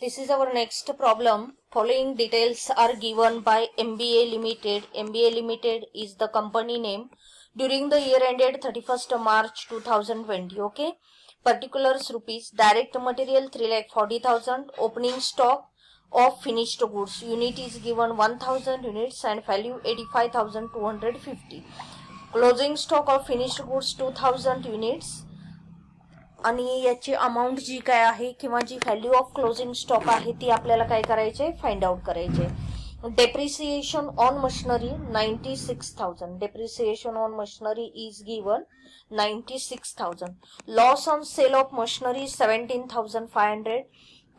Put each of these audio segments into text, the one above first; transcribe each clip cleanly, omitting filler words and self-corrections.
This is our next problem. Following details are given by MBA Limited. MBA Limited is the company name. During the year ended 31st March 2020. Okay. Particulars rupees. Direct material 3,40,000. Opening stock of finished goods. Unit is given 1000 units and value 85,250. Closing stock of finished goods 2000 units. आणि याची amount जी काय आहे किंवा जी value of closing stock आहे ती आपल्याला काय करायचे फाइंड आउट करायचे. Depreciation on machinery 96,000. Depreciation on machinery is given 96,000. Loss on sale of machinery 17,500.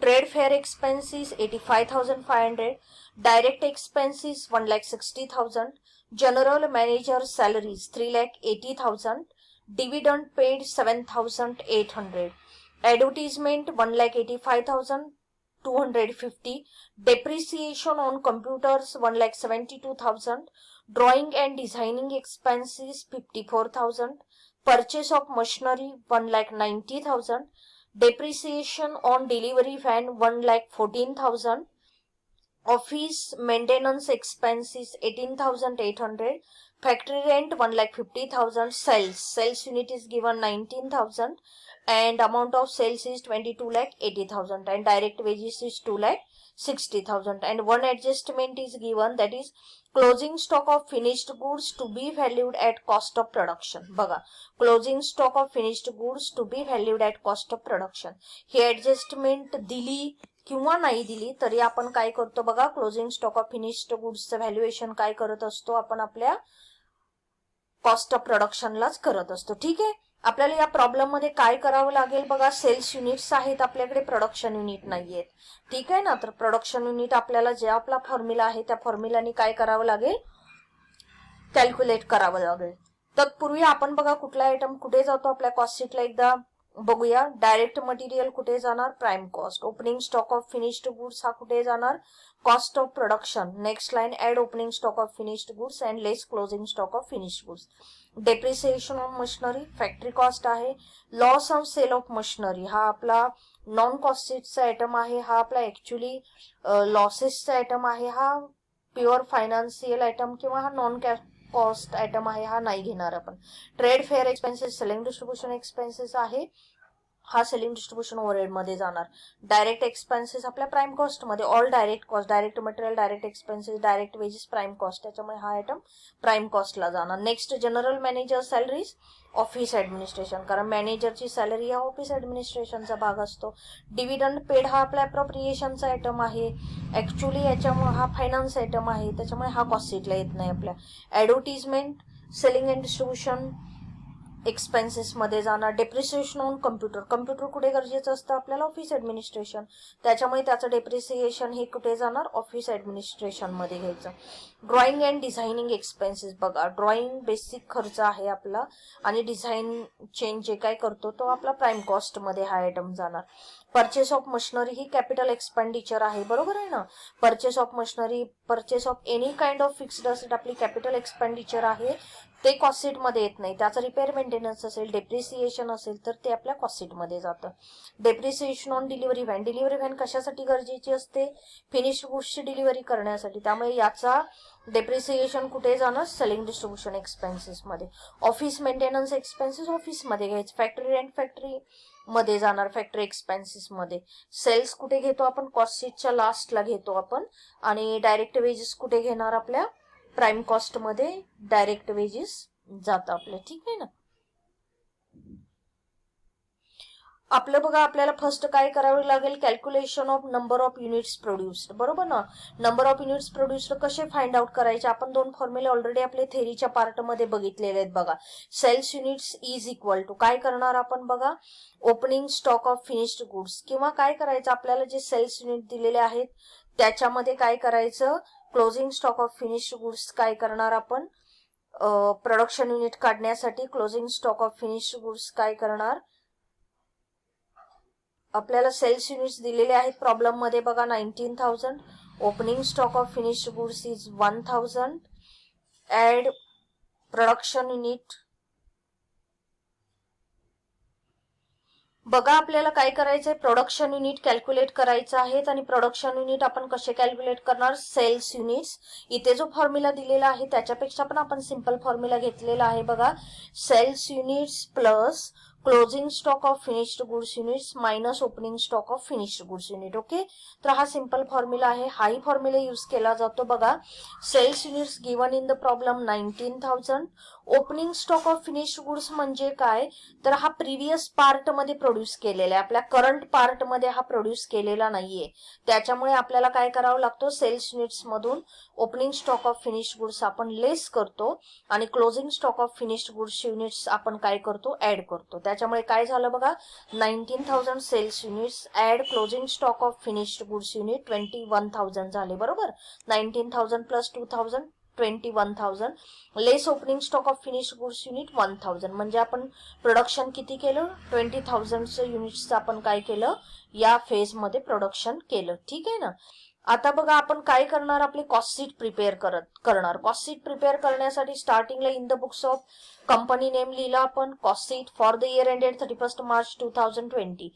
Trade fair expenses 85,500. Direct expenses 1,60,000. General manager salaries 3,80,000. Dividend paid 7,800. Advertisement 1,85,250. Depreciation on computers 1,72,000. Drawing and designing expenses 54,000. Purchase of machinery 1,90,000. Depreciation on delivery van 1,14,000. Office maintenance expenses 18,800. Factory rent 1,50,000. Sales unit is given 19,000 and amount of sales is 22,80,000 and direct wages is 2,60,000 and one adjustment is given, that is closing stock of finished goods to be valued at cost of production. बघा, closing stock of finished goods to be valued at cost of production. He adjustment दिली किंवा नाही दिली तरी आपण काय करतो बघा, क्लोजिंग स्टॉक ऑफ फिनिश्ड गुड्सचं व्हॅल्युएशन काय करत असतो आपण आपल्या कॉस्ट ऑफ प्रोडक्शनलाच करत असतो. ठीक आहे. आपल्याला या प्रॉब्लेम मध्ये काय करावं लागेल बघा, सेल्स युनिट्स आहेत आपल्याकडे, प्रोडक्शन युनिट नाहीयेत. ठीक आहे ना. तर प्रोडक्शन युनिट आपल्याला जे आपला फॉर्म्युला आहे त्या फॉर्म्युलाने काय करावं लागेल, कॅल्क्युलेट करावं लागेल. तत्पूर्वी आपण बघा कुठला आयटम कुठे जातो आपल्या कॉस्ट शीटला एकदा बघूया. डायरेक्ट मटेरियल कुठे जाणार, prime cost. Opening stock of finished goods हा कुठे जाणार, cost of production. Next line, add opening stock of finished goods and less closing stock of finished goods. Depreciation on machinery factory cost आहे. Loss on sale of machinery हा आपला non कॉस्टचा item आहे. हा आपला ऍक्च्युली लॉसेसचा आयटम आहे. हा pure financial item किंवा हा नॉन कॉस्ट आयटम आहे, हा नाही घेणार आपण. Trade fair expenses selling distribution expenses आहे, हा सेलिंग डिस्ट्रीब्युशन ओव्हरहेड मध्ये जाणार. डायरेक्ट एक्सपेन्सेस आपल्या प्राइम कॉस्ट मध्ये, all direct cost, direct material, direct expenses, direct wedges, prime cost, त्याच्यामुळे हा आयटम प्राइम कॉस्टला जाणार. Next, general manager salaries, office administration, कारण मॅनेजरची सॅलरी हा ऑफिस ऍडमिनिस्ट्रेशनचा भाग असतो. डिव्हिडंड पेड हा आपल्या अप्रोप्रिएशनचा आयटम आहे. ऍक्च्युली याच्यामुळे हा फायनान्स आयटम आहे, त्याच्यामुळे हा कॉस्ट शीटला येत नाही आपल्या. Advertisement, selling and distribution expenses मध्ये जाणार. डेप्रिसिएशन ऑन कम्प्युटर, कम्प्युटर कुठे गरजेचं असतं आपल्याला, ऑफिस ऍडमिनिस्ट्रेशन, त्याच्यामुळे त्याचं डेप्रिसिएशन हे कुठे जाणार, ऑफिस ऍडमिनिस्ट्रेशन मध्ये घ्यायचं. ड्रॉइंग अँड डिझायनिंग एक्सपेन्सेस बघा, ड्रॉइंग बेसिक खर्च आहे आपला आणि डिझाईन चेंज जे काय करतो तो आपला प्राइम कॉस्ट मध्ये हा आयटम जाणार. Purchase of machinery he capital expenditure आहे, बरोबर आहे ना. Purchase of machinery, purchase of any kind of fixed asset आपली कॅपिटल एक्सपेंडिचर आहे, ते कॉस्ट शीट मध्ये येत नाही. त्याचं रिपेअर मेंटेनन्स असेल, डेप्रिसिएशन असेल तर ते आपल्या कॉस्ट शीट मध्ये जातं. Depreciation on delivery van, delivery van कशासाठी गरजेची असते, फिनिश्ड गुड्सची डिलिव्हरी करण्यासाठी, त्यामुळे याचा डेप्रिसिएशन कुठे जाणार, सेलिंग डिस्ट्रीब्युशन एक्सपेन्सेस मध्ये. ऑफिस मेंटेनन्स एक्सपेन्सेस ऑफिस मध्ये घ्यायचं. फॅक्टरी रेंट फॅक्टरी मध्ये जाणार, फॅक्टरी एक्सपेन्सेस मध्ये. सेल्स कुठे घेतो आपण, कॉस्ट शीटच्या लास्टला घेतो आपण. आणि डायरेक्ट वेजेस कुठे घेणार, आपल्या प्राइम कॉस्ट मध्ये डायरेक्ट वेजेस जातं आपलं. ठीक आहे ना. आपलं बघा, आपल्याला फर्स्ट काय करावं लागेल, calculation of number of units produced, बरोबर ना. नंबर ऑफ युनिट्स प्रोड्युस्ड कसे फाइंड आउट करायचे, आपण दोन फॉर्म्युले ऑलरेडी आपले थेरीच्या पार्ट मध्ये बघितलेले आहेत बघा. Sales units is equal to काय करणार आपण बघा, opening stock of finished goods, किंवा काय करायचं आपल्याला जे सेल्स युनिट दिलेले आहेत त्याच्यामध्ये काय करायचं, closing stock of finished goods काय करणार आपण, प्रोडक्शन युनिट काढण्यासाठी closing stock of finished goods काय करणार, आपल्याला सेल्स युनिट्स दिलेले आहेत प्रॉब्लेम मध्ये बघा 19,000. Opening stock of finished goods is 1,000. Add production unit बघा आपल्याला काय करायचंय, प्रोडक्शन युनिट कॅल्क्युलेट करायचं आहे आणि प्रोडक्शन युनिट आपण कसे कॅल्क्युलेट करणार, सेल्स युनिट्स. इथे जो फॉर्म्युला दिलेला आहे त्याच्यापेक्षा पण आपण सिंपल फॉर्म्युला घेतलेला आहे बघा, sales units plus closing stock of finished goods units minus opening stock of finished goods unit. Okay, तर हा सिंपल फॉर्म्युला आहे, हाही फॉर्म्युला यूज केला जातो बघा. Sales units given in the problem 19,000. Opening stock of finished goods म्हणजे काय, तर हा प्रिव्हियस पार्ट मध्ये प्रोड्यूस केलेला आहे, आपल्या करंट पार्ट मध्ये हा प्रोड्यूस केलेला नाहीये. त्याच्यामुळे आपल्याला काय करावं लागतो, सेल्स युनिट्स मधून opening stock of finished goods आपण लेस करतो आणि closing stock of finished goods units आपण काय करतो, ऍड करतो. त्याच्यामुळे काय झालं बघा, 19,000 sales units add closing stock of finished goods unit 21,000 झाले बरोबर. 19,000 plus 2,000 21,000 less opening stock of finished goods unit 1,000. म्हणजे आपण प्रोडक्शन किती केलं, 20,000 युनिट्स आपण काय केलं, या फेज मध्ये प्रोडक्शन केलं. ठीक आहे ना. आता बघा आपण काय करणार, आपली कॉस्ट शीट प्रिपेअर करणार. कॉस्ट शीट प्रिपेअर करण्यासाठी स्टार्टिंगला in the books of company name लिहिला आपण, cost sheet for the year ended 31 March 2020.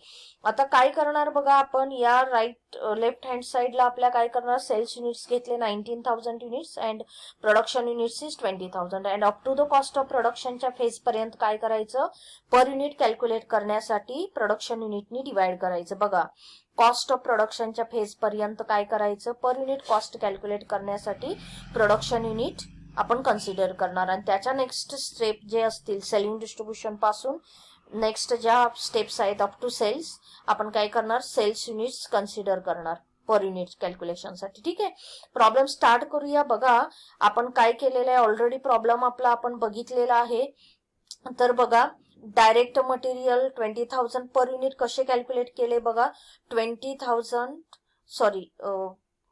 आता काय करणार बघा, आपण या राईट लेफ्ट हँड साइडला आपल्या काय करणार, सेल्स युनिट्स घेतले 19,000 units and production units is 20,000 and up to the cost of प्रोडक्शनच्या फेज पर्यंत काय करायचं, पर युनिट कॅल्क्युलेट करण्यासाठी प्रोडक्शन युनिटनी डिवाइड करायचं. बघा कॉस्ट ऑफ प्रोडक्शनच्या फेज पर्यंत काय करायचं, पर युनिट कॉस्ट कॅल्क्युलेट करण्यासाठी प्रोडक्शन युनिट आपण कन्सिडर करणार आणि त्याच्या नेक्स्ट स्टेप जे असतील सेलिंग डिस्ट्रीब्युशन पासून नेक्स्ट ज्या स्टेप्स आहेत अप टू सेल्स, आपण काय करणार, सेल्स युनिट्स कन्सिडर करणार पर युनिट कॅल्क्युलेशनसाठी. ठीक आहे, प्रॉब्लेम स्टार्ट करूया. बघा आपण काय केलेलं आहे, ऑलरेडी प्रॉब्लेम आपला आपण बघितलेला आहे. तर बघा डायरेक्ट मटेरियल 20,000 पर युनिट कसे कॅल्क्युलेट केले बघा, 20,000 सॉरी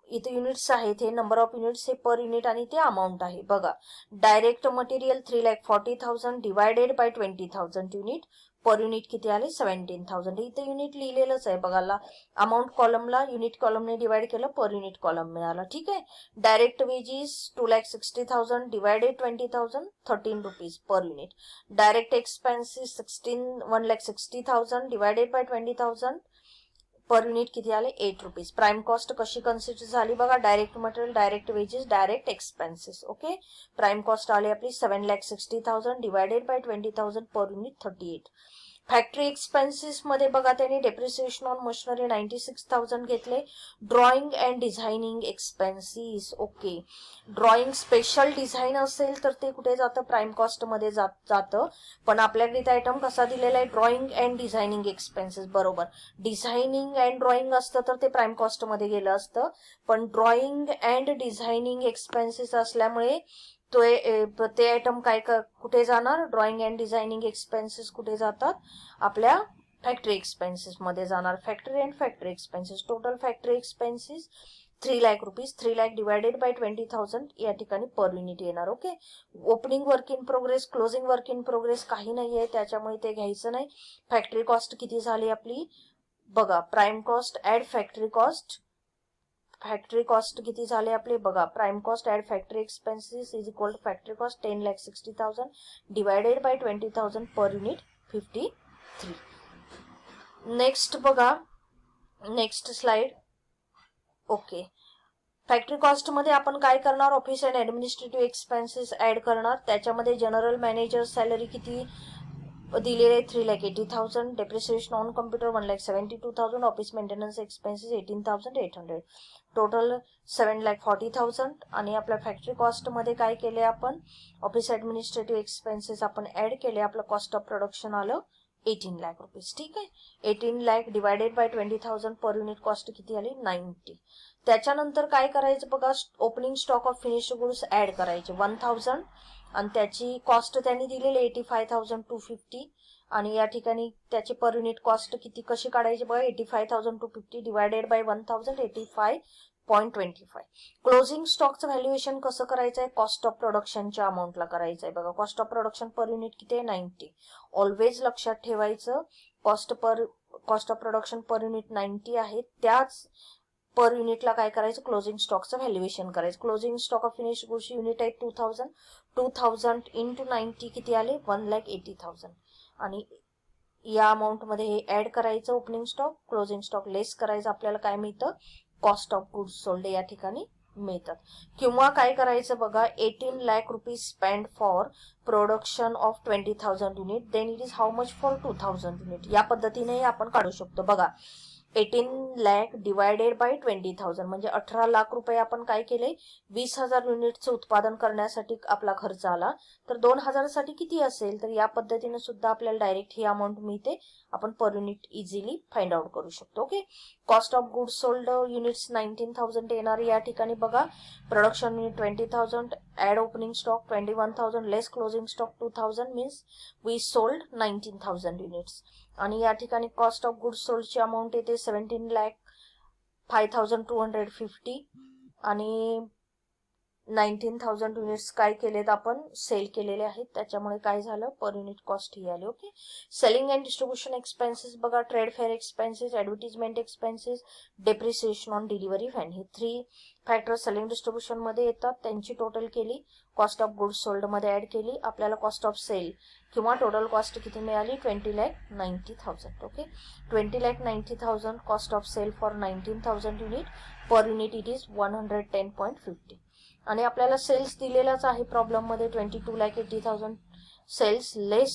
इथे युनिट्स आहेत, हे नंबर ऑफ युनिट्स हे पर युनिट आणि ते अमाऊंट आहे. बघा direct material 3,40,000 divided by 20,000 unit, per unit किती आले 17,000. इथे युनिट लिहिलेलंच आहे बघाला, अमाऊंट कॉलमला युनिट कॉलमने डिवाइड केलं, पर युनिट कॉलम मिळाला. ठीक आहे, direct wedges 2,60,000 divided 20,000 13 rupees per unit. Direct expenses 1,60,000 divided by 20,000 per unit किती आले 8 रुपीज. प्राइम कॉस्ट कशी कन्सिडर झाली बघा, direct material, direct wedges, direct expenses. Okay, prime cost आली आपली 7,60,000 divided by 20,000 per unit 38. Factory expenses मध्ये बघा त्यांनी डेप्रिसिएशन ऑन मशिनरी 96,000 घेतले. Drawing and designing expenses. Okay, drawing special design असेल तर ते कुठे जातं, प्राइम कॉस्ट मध्ये जातं. पण आपल्याकडे इथे आयटम कसा दिलेला आहे, ड्रॉइंग अँड डिझायनिंग एक्सपेन्सेस बरोबर. डिझायनिंग अँड ड्रॉइंग असतं तर ते प्राइम कॉस्ट मध्ये गेलं असतं, पण ड्रॉइंग अँड डिझायनिंग एक्सपेन्सेस असल्यामुळे ते आयटम काय कुठे जाणार, ड्रॉइंग अँड डिझायनिंग एक्सपेन्सेस कुठे जातात, आपल्या फॅक्टरी एक्सपेन्सेस मध्ये जाणार. Factory and factory expenses, total factory expenses 3 lakh rupees, 3 lakh divided by 20,000 या ठिकाणी पर युनिट येणार. Okay, opening work in progress, closing work in progress काही नाहीये त्याच्यामुळे ते घ्यायचं नाही. फॅक्टरी कॉस्ट किती झाली आपली बघा, prime cost add factory cost, factory cost किती झाले आपले बघा, prime cost add factory expenses is equal to factory cost 10,60,000 divided by 20,000 per unit 53. Next बघा, next slide. Okay, factory cost मध्ये आपण काय करणार, office and administrative expenses add करणार. त्याच्यामध्ये जनरल मॅनेजर सॅलरी किती दिलेले 3,80,000, depreciation on computer 1,72,000, office maintenance expenses 18,800, total 7,40,000. आणि आपल्या फॅक्टरी कॉस्ट मध्ये काय केले आपण, ऑफिस ऍडमिनिस्ट्रेटिव्ह एक्सपेन्सेस आपण ऍड केले, आपलं कॉस्ट ऑफ प्रोडक्शन आलं 18 लाख रुपीज. ठीक आहे, 18 lakh divided by 20,000 per unit cost किती आली 90. त्याच्यानंतर काय करायचं बघा, opening stock of finished goods add करायचे 1,000 आणि त्याची कॉस्ट त्यांनी दिलेली 85,250 आणि या ठिकाणी त्याची पर युनिट कॉस्ट किती कशी काढायची बघा, 85,250 डिवायडेड बाय 1,000 85.25. क्लोजिंग स्टॉकचं व्हॅल्युएशन कसं करायचं आहे, कॉस्ट ऑफ प्रोडक्शनच्या अमाऊंटला करायचं आहे बघा. Cost of production per unit किती आहे 90. ऑलवेज लक्षात ठेवायचं, cost of production per unit 90 आहे, त्याच पर युनिटला काय करायचं, क्लोजिंग स्टॉकचं व्हॅल्युएशन करायचं. Closing stock of finished goods unit आहे 2,000 इंटू 90 किती आले 1,80,000 आणि या अमाऊंट मध्ये हे ऍड करायचं ओपनिंग स्टॉक, क्लोजिंग स्टॉक लेस करायचं, आपल्याला काय मिळतं, कॉस्ट ऑफ गुड्स सोल्ड या ठिकाणी मिळतात. किंवा काय करायचं बघा, 18 lakh rupees spend for production of 20,000 unit, then it is how much for 2,000 unit. या पद्धतीने आपण काढू शकतो. बघा 18 लाख डिवायडेड बाय 20,000 म्हणजे 18 लाख रुपये आपण काय केले, 20,000 युनिटचं उत्पादन करण्यासाठी आपला खर्च आला. तर 2,000 साठी किती असेल, तर या पद्धतीने सुद्धा आपल्याला डायरेक्ट ही अमाऊंट मिळते, आपण per unit easily find out करू शकतो. Okay, cost of goods sold units 19,000 येणार या ठिकाणी. बघा production unit 20,000, add opening stock 21,000, less closing stock 2,000 means we sold 19,000 units. आणि या ठिकाणी कॉस्ट ऑफ गुड्स सोल्डची अमाऊंट येते 17 लाख 5,250 आणि 19,000 युनिट्स काय केलेत आपण, सेल केलेले आहेत, त्याच्यामुळे काय झालं, पर युनिट कॉस्ट ही आली. Okay, selling and distribution expenses बघा, trade fair expenses, advertisement expenses, depreciation on delivery van, हे 3 फॅक्टर सेलिंग डिस्ट्रीब्युशन मध्ये येतात. त्यांची टोटल केली, कॉस्ट ऑफ गुड्स सोल्ड मध्ये ऍड केली, आपल्याला कॉस्ट ऑफ सेल किंवा टोटल कॉस्ट किती मिळाली, 20,90,000. Okay, 20,90,000 cost of sale for 19,000 unit, per unit it is 110.50. आणि आपल्याला सेल्स दिलेलाच आहे प्रॉब्लेम मध्ये, 22,80,000 sales less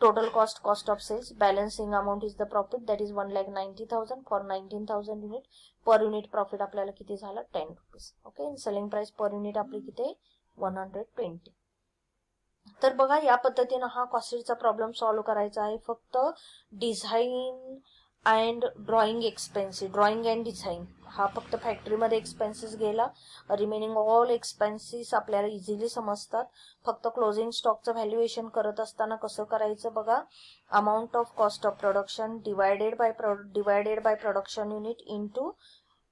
total cost of sales, balancing amount is the profit, that is 1,90,000 for 19,000 unit, per unit profit आपल्याला किती झाला, 10 rupees. Okay, selling price per unit आपली किती, 120. तर बघा या पद्धतीनं हा कॉस्टशीटचा प्रॉब्लेम सॉल्व्ह करायचा आहे. फक्त design and drawing expenses, drawing and design हा फक्त फॅक्टरीमध्ये एक्सपेन्सेस गेला, रिमेनिंग ऑल एक्सपेन्सेस आपल्याला इझिली समजतात. फक्त क्लोजिंग स्टॉकचं व्हॅल्युएशन करत असताना कसं करायचं बघा, amount of cost of production divided by production unit into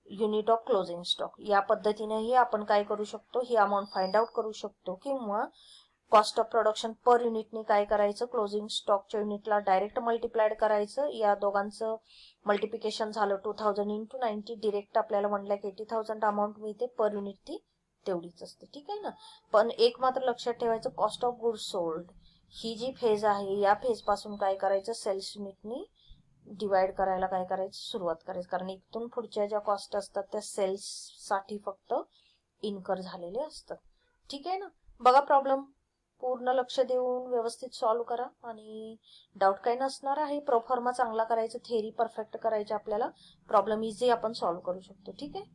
unit of closing stock, या पद्धतीनेही आपण काय करू शकतो, ही अमाऊंट फाइंड आउट करू शकतो. किंवा कॉस्ट ऑफ प्रोडक्शन पर युनिटने काय करायचं, क्लोजिंग स्टॉकच्या युनिटला डायरेक्ट मल्टिप्लाइड करायचं, या दोघांचं मल्टिप्लिकेशन झालं 2,000 इंटू 90, डिरेक्ट आपल्याला 1,80,000 अमाऊंट मिळते, पर युनिट ती तेवढीच असते. ठीक आहे ना. पण एक मात्र लक्षात ठेवायचं, कॉस्ट ऑफ गुड्स सोल्ड ही जी फेज आहे, या फेज पासून काय करायचं, सेल्स युनिटनी डिवाइड करायला काय करायचं, सुरुवात करायची, कारण इथून पुढच्या ज्या कॉस्ट असतात त्या सेल्स साठी फक्त इन्कर झालेले असतात. ठीक आहे ना. बघा प्रॉब्लेम पूर्ण लक्ष देऊन व्यवस्थित सॉल्व्ह करा, आणि डाऊट काही नसणार आहे. प्रोफॉर्मा चांगला करायचा, थेअरी परफेक्ट करायची, आपल्याला प्रॉब्लेम इझी आपण सॉल्व्ह करू शकतो. ठीक आहे.